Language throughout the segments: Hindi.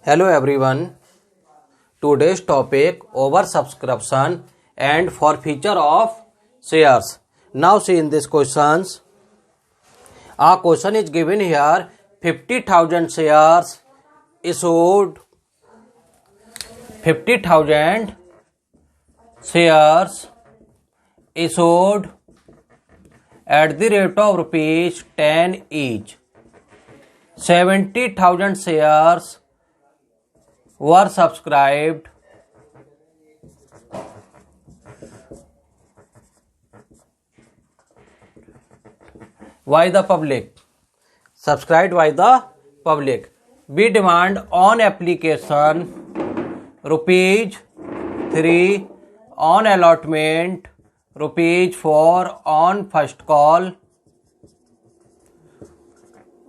Hello everyone. Today's topic oversubscription and forfeiture of shares. Now see in this questions. A question is given here. 50,000 shares issued. 50,000 shares issued at the rate of rupees 10 each. 70,000 shares were subscribed by the public. Subscribed by the public. We demand on application rupees 3 on allotment, rupees 4 on first call,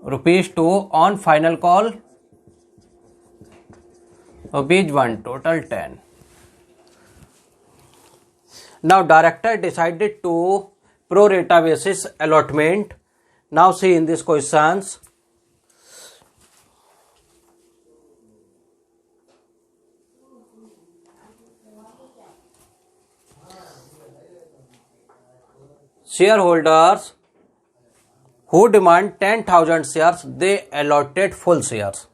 rupees 2 on final call, rupees 1, total 10. Now director decided to pro rata basis allotment. Now see in these questions. Shareholders who demand 10,000 shares, they allotted full shares.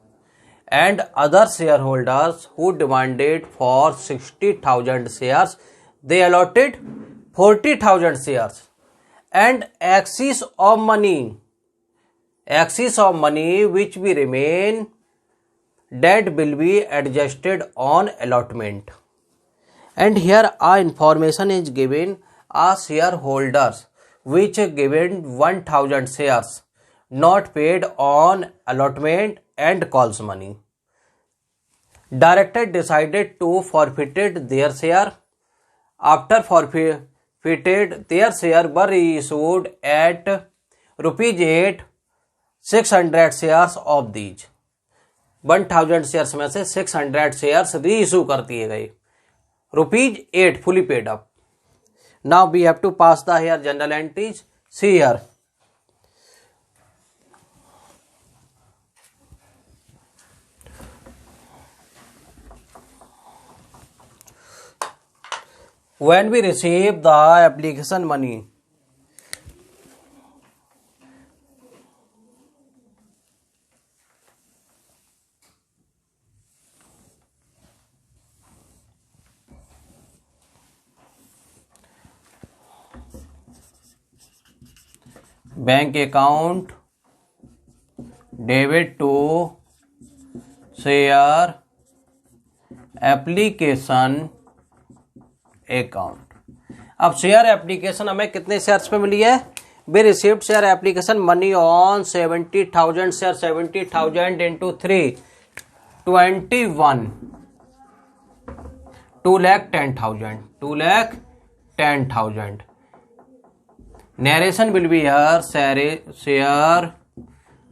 And other shareholders who demanded for 60,000 shares, they allotted 40,000 shares. And excess of money which will remain, that will be adjusted on allotment. And here a information is given. A shareholders which given 1,000 shares not paid on allotment and calls money. Director decided to forfeited their share. After forfeited, their share were reissued at rupees 8, 600 shares of these. 1,000 shares में से 600 shares reissue कर दिए गए. rupees 8 fully paid up. Now we have to pass the here general entries. See here. When we receive the application money, bank account debit to share application account. अब शेयर एप्लीकेशन हमें कितने शेयर्स पे मिली है? We received share application money on 70,000 share. 70,000 into 3 21 2,10,000 2,10,000. Narration will be here. Share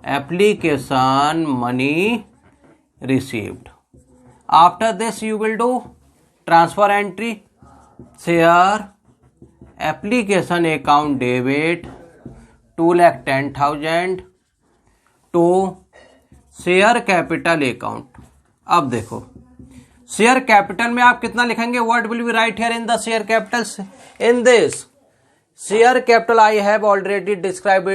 application money received. After this you will do transfer entry. Share application account debit 2,10,000 to share capital account. अब देखो शेयर कैपिटल में आप कितना लिखेंगे? What will be write here in the share capital? In this share capital I have already describe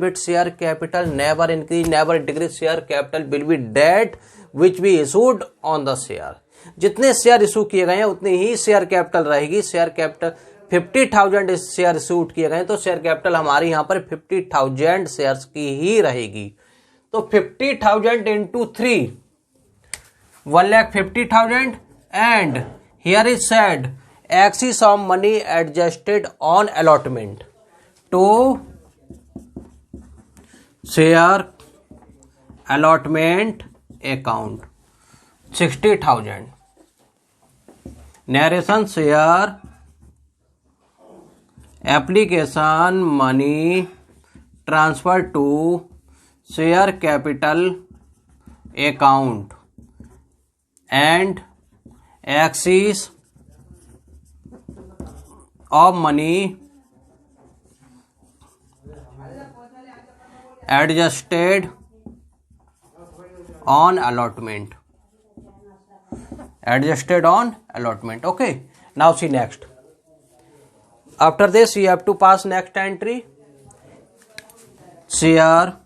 it. Share capital never increase never decrease. Share capital will be that which be issued on the share. जितने शेयर इशू किए गए हैं उतनी ही शेयर कैपिटल रहेगी. शेयर कैपिटल 50,000 शेयर इशू किए गए तो शेयर कैपिटल हमारी यहां पर 50,000 शेयर्स की ही रहेगी. तो 50,000 into 3 1,50,000 and here is said excess of money adjusted on allotment to share allotment account 60,000. Narration share application money transfer to share capital account and excess of money adjusted on allotment, adjusted on allotment. Okay, now see next. After this you have to pass next entry, share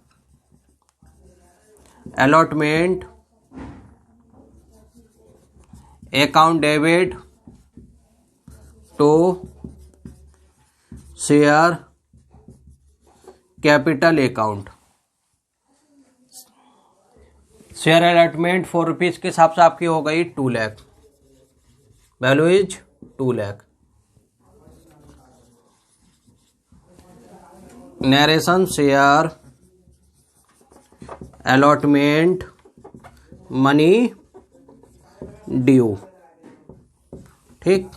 allotment account debit to share capital account. Share allotment 4 rupees के हिसाब से आपकी हो गई 2 लाख, वैल्यू इज 2 लाख. Narration share allotment money due. ठीक.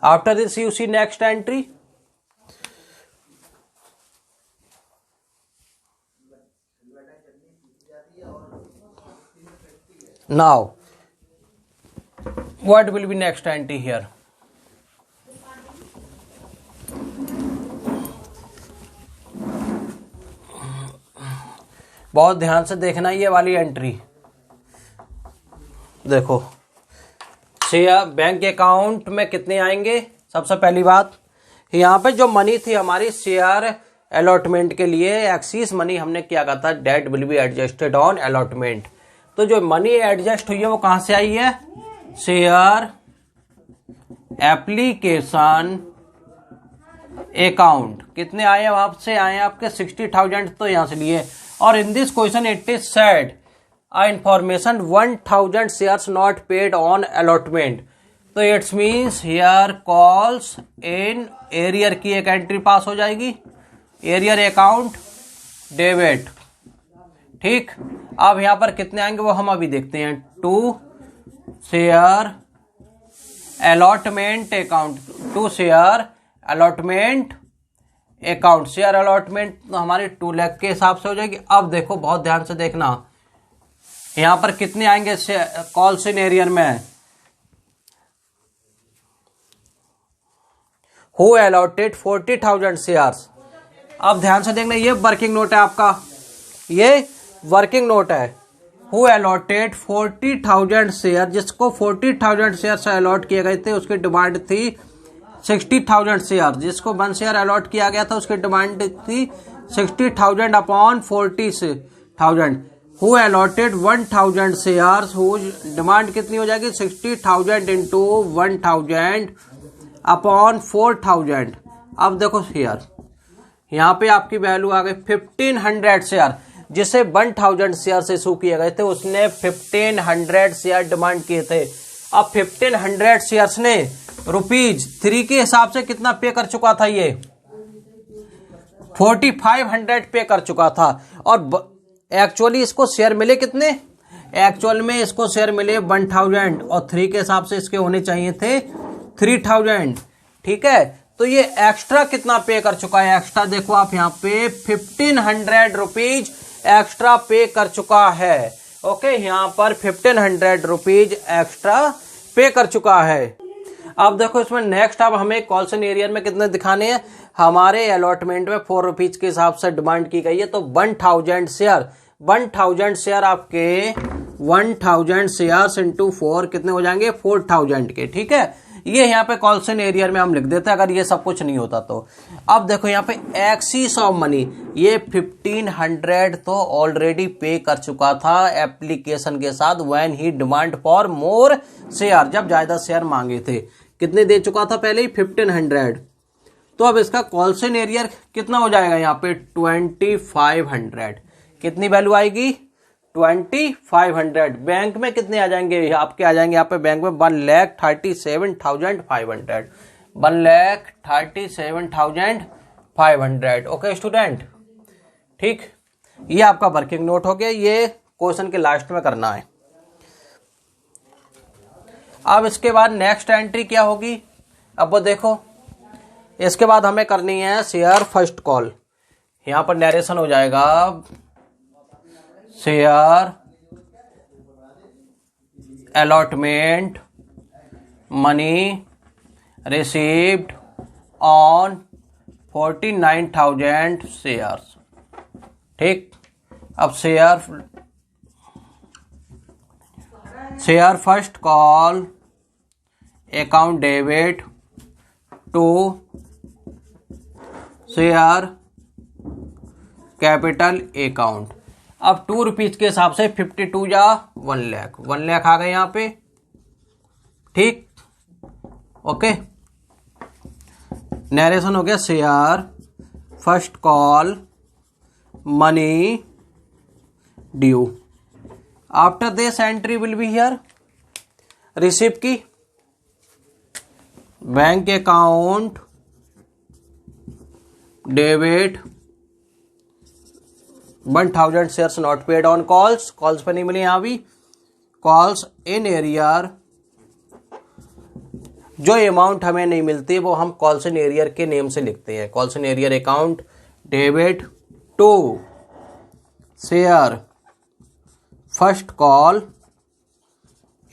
After this you see next entry. Now what will be next entry here? बहुत ध्यान से देखना ये वाली एंट्री. देखो शेयर बैंक अकाउंट में कितने आएंगे. सबसे पहली बात, यहाँ पे जो मनी थी हमारी शेयर अलॉटमेंट के लिए, एक्सिस मनी हमने क्या कहा था, that will be adjusted on allotment. तो जो मनी एडजस्ट हुई है वो कहां से आई है, शेयर एप्लीकेशन अकाउंट. कितने आए वहां से आए आपके 60,000, तो यहां से लिए. और in this question it is said a information 1000 shares not paid on allotment. तो it's means here calls in arrear की एक एंट्री पास हो जाएगी, एरियर अकाउंट डेबिट. ठीक. अब यहां पर कितने आएंगे वो हम अभी देखते हैं. 2 share allotment account, 2 share allotment account. Share allotment तो हमारी 2 लाख के हिसाब से हो जाएगी. अब देखो बहुत ध्यान से देखना, यहां पर कितने आएंगे कॉल्स इन एरियर में. Who allotted 40,000 shares. अब ध्यान से देखना, ये वर्किंग नोट है आपका, ये वर्किंग नोट है. हु अलॉटेड 40,000 शेयर, जिसको 40,000 शेयर से अलॉट किए गए थे उसकी डिमांड थी 60,000 शेयर. जिसको 1 शेयर अलॉट किया गया था उसकी डिमांड थी 60,000 upon 40,000. Who allotted 1,000 shares, who demand कितनी हो जाएगी 60,000 इंटू 1,000 अपॉन 4,000. अब देखो शेयर, यहाँ पे आपकी वैल्यू आ गई 1,500 शेयर. जिसे 1,000 शेयर से इशू किए गए थे उसने 1,500 शेयर डिमांड किए थे. अब 1,500 शेयर्स ने ₹3 के हिसाब से कितना पे कर चुका था, ये 4,500 पे कर चुका था. और एक्चुअली इसको शेयर मिले कितने, एक्चुअल में इसको शेयर मिले 1,000 और 3 के हिसाब से इसके होने चाहिए थे 3,000. ठीक है. तो ये एक्स्ट्रा कितना पे कर चुका है, एक्स्ट्रा देखो आप यहाँ पे 1,500 रुपीज एक्स्ट्रा पे कर चुका है. ओके, यहाँ पर 1,500 रुपीज एक्स्ट्रा पे कर चुका है. अब देखो इसमें नेक्स्ट, अब हमें कॉल्सन एरियर में कितने दिखाने हैं. हमारे अलॉटमेंट में 4 रुपीज के हिसाब से डिमांड की गई है, तो 1,000 शेयर, 1,000 शेयर आपके 1,000 शेयर इंटू 4 कितने हो जाएंगे 4,000 के. ठीक है, ये यहाँ पे कॉल्सन एरियर में हम लिख देते हैं अगर ये सब कुछ नहीं होता तो. अब देखो यहाँ पे एक्सिस ऑफ मनी, ये 1,500 तो ऑलरेडी पे कर चुका था एप्लीकेशन के साथ when he demand for more share, जब ज्यादा शेयर मांगे थे. कितने दे चुका था पहले ही 1,500. तो अब इसका कॉल्सन एरियर कितना हो जाएगा यहाँ पे 2,500. कितनी वैल्यू आएगी 2,500. बैंक में कितने आ जाएंगे आपके, आ जाएंगे यहाँ पे बैंक में 1,37,500, 1,37,500. Okay student. ठीक, ये आपका वर्किंग नोट हो गया, ये क्वेश्चन के लास्ट में करना है. अब इसके बाद नेक्स्ट एंट्री क्या होगी, अब वो देखो. इसके बाद हमें करनी है शेयर फर्स्ट कॉल. यहां पर नरेशन हो जाएगा share allotment money received on 49,000 shares. ठीक, अब share share first call account debit to share capital account. अब 2 रुपीज के हिसाब से 52 या 1 लाख, 1 लाख आ गए यहाँ पे। ठीक, ओके। नरेशन हो गया share first call money due. After this entry will be here receipt की bank account debit 1000 shares not paid on calls, calls पे नहीं मिले यहां भी। कॉल्स इन एरियर, जो अमाउंट हमें नहीं मिलती वो हम कॉल्स इन एरियर के नेम से लिखते हैं। Calls in arrear account debit to share first call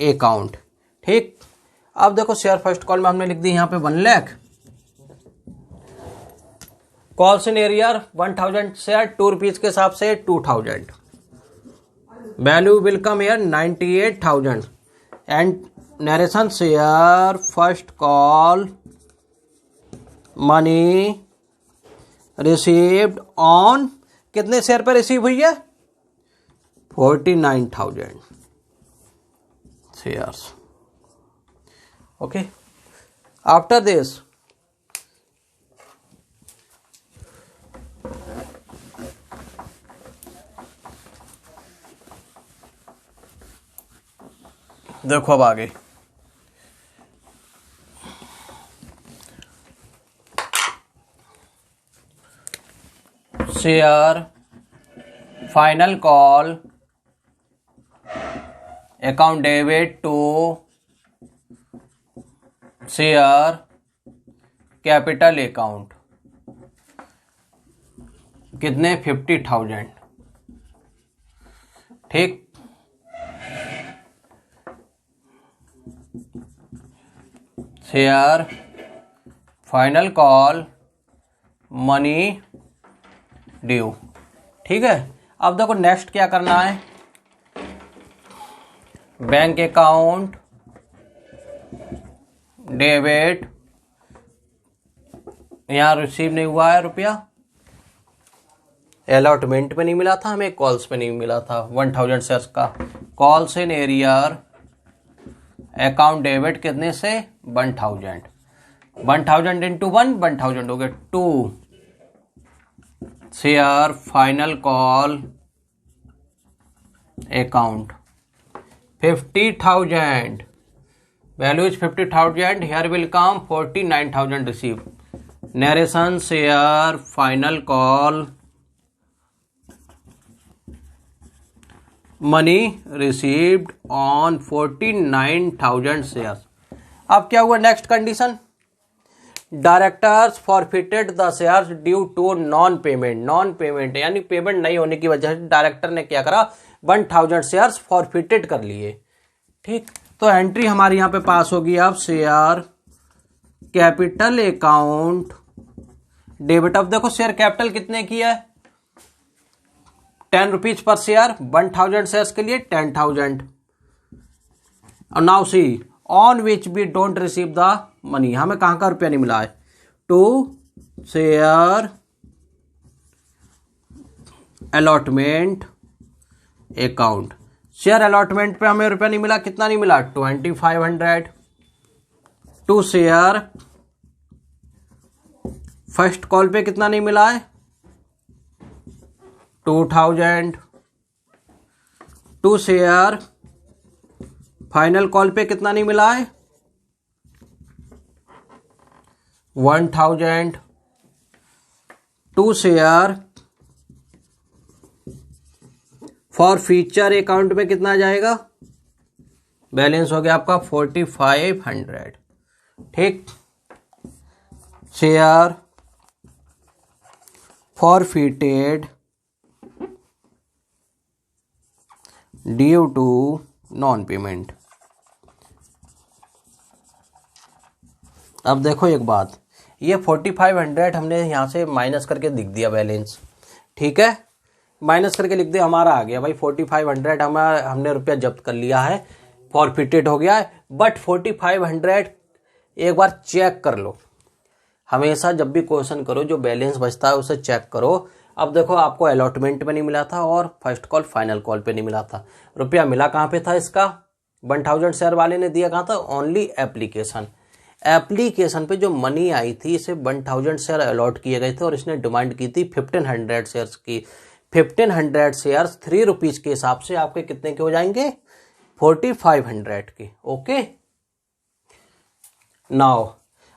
account. ठीक, अब देखो शेयर फर्स्ट कॉल में हमने लिख दी यहां पे 1 lakh. Calls in arrear 1000 share 2 rupees के हिसाब से 2000। Value will come here 98,000 and narration share first call money received on, कितने शेयर पर रिसीव हुई है? 49,000 शेयर्स। ओके, आफ्टर दिस देखो अब आगे share final call account debit to share capital account, कितने? 50,000। ठीक, share final call money due. ठीक है, अब देखो नेक्स्ट क्या करना है। बैंक अकाउंट डेबिट, यहां रिसीव नहीं हुआ है रुपया, अलॉटमेंट पे नहीं मिला था हमें, कॉल्स पे नहीं मिला था 1000 शेयर्स का। Calls in arrear account debit कितने से? 1000। 1000 इंटू 1 1000 हो गए। 2 share final call account 50,000, value is 50,000, here will come 49,000 receive. Narration share final call money received on 49,000 shares. अब क्या हुआ next condition? Directors forfeited the shares due to non payment. Non payment यानी पेमेंट नहीं होने की वजह से डायरेक्टर ने क्या करा? 1000 शेयर्स फॉरफिटेड कर लिए। ठीक, तो एंट्री हमारी यहां पे पास होगी। अब शेयर कैपिटल अकाउंट डेबिट। अब देखो शेयर कैपिटल कितने की है? 10 रुपीज पर शेयर, 1000 शेयर्स के लिए 10,000। और now see on which we don't receive the money, हमें कहां का रुपया नहीं मिला है? To share allotment account. Share allotment पे हमें रुपया नहीं मिला, कितना नहीं मिला? 2500। टू शेयर फर्स्ट कॉल पे कितना नहीं मिला है? 2000। टू शेयर फाइनल कॉल पे कितना नहीं मिला है? 1000। To share forfeiture account में कितना जाएगा? बैलेंस हो गया आपका 4500। ठीक, share forfeited due to non payment. अब देखो एक बात, ये 4500 हमने यहां से माइनस करके लिख दिया बैलेंस। ठीक है, माइनस करके लिख दिया, हमारा आ गया भाई 4500, हमने रुपया जब्त कर लिया है। फॉरफिटेड हो गया है, बट 4500 एक बार चेक कर लो। हमेशा जब भी क्वेश्चन करो जो बैलेंस बचता है उसे चेक करो। अब देखो आपको अलॉटमेंट पे नहीं मिला था और फर्स्ट कॉल फाइनल कॉल पे नहीं मिला था। रुपया मिला कहाँ पे था इसका? 1000 शेयर वाले ने दिया कहाँ था? ओनली एप्लीकेशन पे जो मनी आई थी इसे 1000 शेयर अलॉट किए गए थे और इसने डिमांड की थी 1500 शेयर्स की। 1500 शेयर्स 3 रुपीज के हिसाब से आपके कितने के हो जाएंगे? 4500 के। ओके, नाउ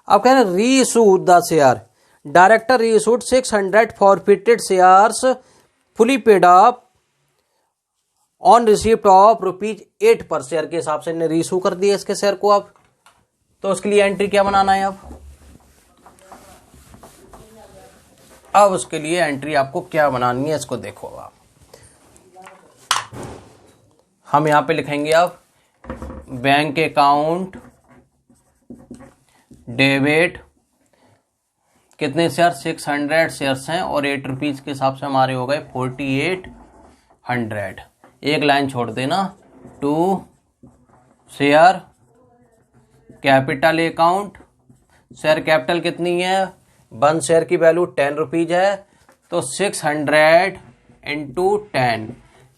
अब कह रहे reissue the share. Director reissued 600 forfeited shares fully paid up on receipt of ₹8 per share के हिसाब से इन्हें रीइशू कर दिया इसके शेयर को। अब तो उसके लिए एंट्री क्या बनाना है? अब उसके लिए एंट्री आपको क्या बनानी है इसको देखो। आप हम यहां पे लिखेंगे अब बैंक अकाउंट डेबिट कितने शेयर? 600 शेयर्स हैं और 8 रुपीज के हिसाब से हमारे हो गए 4800। एक लाइन छोड़ देना, to share capital account. Share capital कितनी है? 1 शेयर की वैल्यू 10 रुपीज है, तो 600 इंटू 10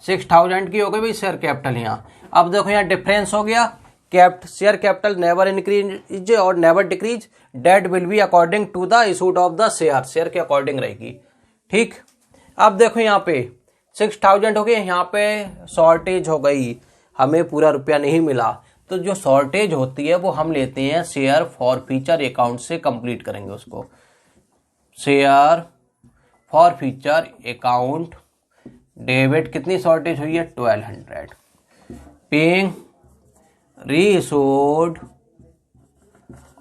6000 की हो गई भाई शेयर कैपिटल। यहाँ अब देखो यहाँ डिफरेंस हो गया। शेयर कैपिटल नेवर इंक्रीज और never decrease, that will be according to the issued of the share, share के अकॉर्डिंग रहेगी। ठीक, अब देखो यहाँ पे 6000 हो गए, यहाँ पे शॉर्टेज हो गई, हमें पूरा रुपया नहीं मिला। तो जो शॉर्टेज होती है वो हम लेते हैं शेयर फॉर फ्यूचर अकाउंट से कंप्लीट करेंगे उसको। Share forfeiture account debit कितनी शॉर्टेज हुई है? 1200 paying reissued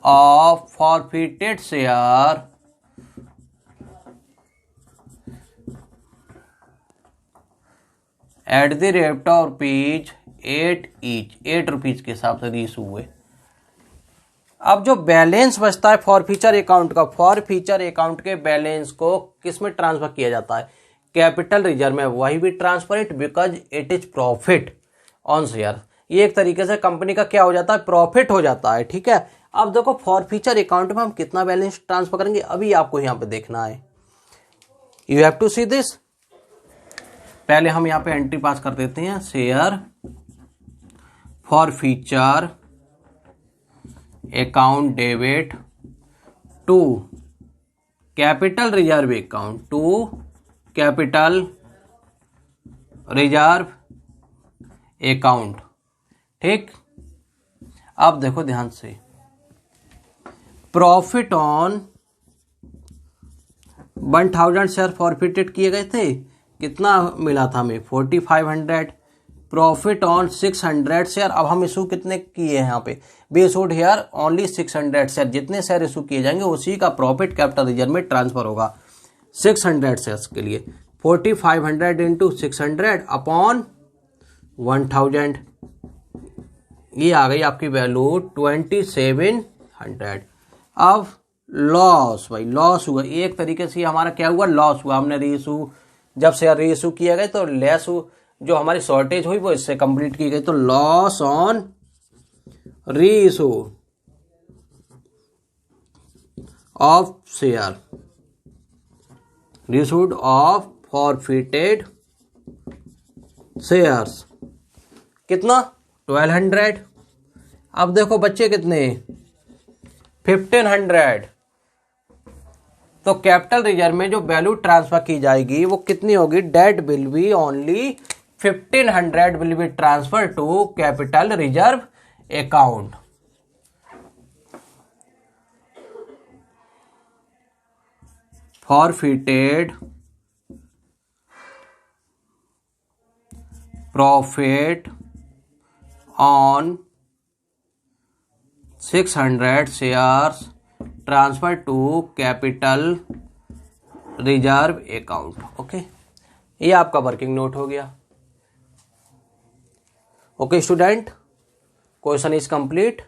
of forfeited share at the rate of rupees 8 each, 8 rupees के हिसाब से रीइशू हुए। अब जो बैलेंस बचता है फॉर फ्यूचर अकाउंट का, फॉर फ्यूचर अकाउंट के बैलेंस को किस में ट्रांसफर किया जाता है? कैपिटल रिजर्व में। वही भी transfer it because it is profit on share. ये एक तरीके से कंपनी का क्या हो जाता है? प्रॉफिट हो जाता है। ठीक है, अब देखो फॉर फ्यूचर अकाउंट में हम कितना बैलेंस ट्रांसफर करेंगे अभी आपको यहां पे देखना है। You have to see this. पहले हम यहां पे एंट्री पास कर देते हैं, share forfeiture account debit to capital reserve account, to capital reserve account. ठीक, अब देखो ध्यान से, प्रॉफिट ऑन 1000 शेयर फॉरफिटेड किए गए थे, कितना मिला था हमें? 4500। Profit on 600 share. अब हम इशू कितने किए हैं यहाँ पे? Be issued here only 600 share. जितने शेयर इशू किए जाएंगे उसी का प्रॉफिट कैपिटल रिजर्व में ट्रांसफर होगा 600 शेयर्स के लिए। 4500 इंटू 600 अपॉन 1000, ये आ गई आपकी वैल्यू 2700। अब लॉस, भाई लॉस हुआ एक तरीके से, हमारा क्या हुआ? लॉस हुआ। हमने रीइशू, जब शेयर रीइशू किया गया तो लेस जो हमारी शॉर्टेज हुई वो इससे कंप्लीट की गई, तो loss on reissue of share, reissued of forfeited shares, कितना? 1200। अब देखो बच्चे कितने? 1500। तो कैपिटल रिजर्व में जो वैल्यू ट्रांसफर की जाएगी वो कितनी होगी? That will be only 1500 will be transfer to capital reserve account. Forfeited profit on 600 shares transfer to capital reserve account. Okay, ये आपका वर्किंग नोट हो गया। Okay student, question is complete.